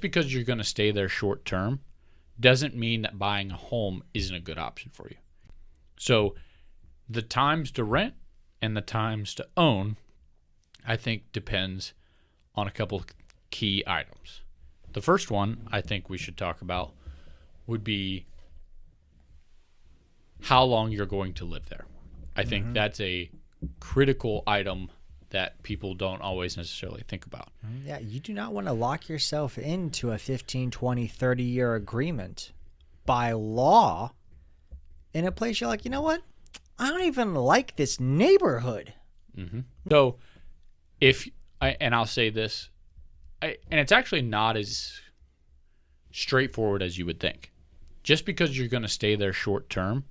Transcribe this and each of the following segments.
Because you're going to stay there short term doesn't mean that buying a home isn't a good option for you. So the times to rent and the times to own, I think, depends on a couple of key items. The first one I think we should talk about would be how long you're going to live there. I think that's a critical item that people don't always necessarily think about. Yeah, you do not want to lock yourself into a 15, 20, 30-year agreement by law in a place you're like, you know what? I don't even like this neighborhood. So I'll say this, and it's actually not as straightforward as you would think. Just because you're going to stay there short term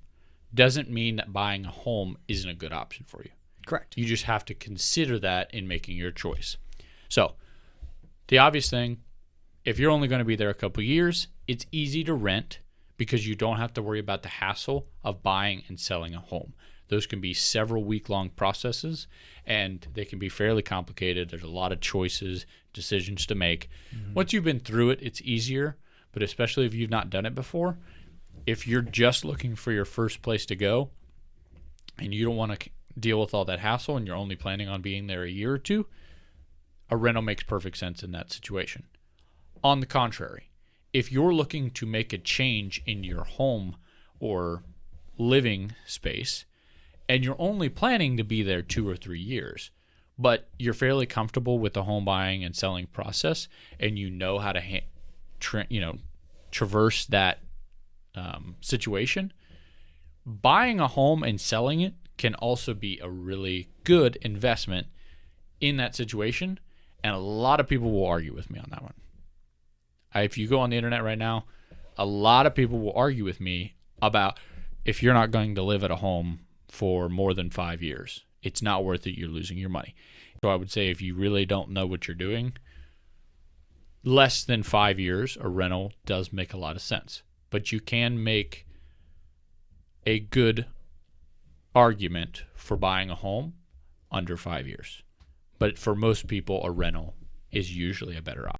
doesn't mean that buying a home isn't a good option for you. Correct. You just have to consider that in making your choice. So the obvious thing, if you're only going to be there a couple years, it's easy to rent because you don't have to worry about the hassle of buying and selling a home. Those can be several week-long processes, and they can be fairly complicated. There's a lot of choices, decisions to make. Once you've been through it, it's easier, but especially if you've not done it before, if you're just looking for your first place to go and you don't want to deal with all that hassle and you're only planning on being there a year or two, a rental makes perfect sense in that situation. On the contrary, if you're looking to make a change in your home or living space and you're only planning to be there 2 or 3 years, but you're fairly comfortable with the home buying and selling process and you know how to traverse that situation, buying a home and selling it can also be a really good investment in that situation, and a lot of people will argue with me on that one. If you go on the internet right now, a lot of people will argue with me about if you're not going to live at a home for more than 5 years, it's not worth it, you're losing your money. So I would say if you really don't know what you're doing, less than 5 years, a rental does make a lot of sense. But you can make a good argument for buying a home under 5 years. But for most people, a rental is usually a better option.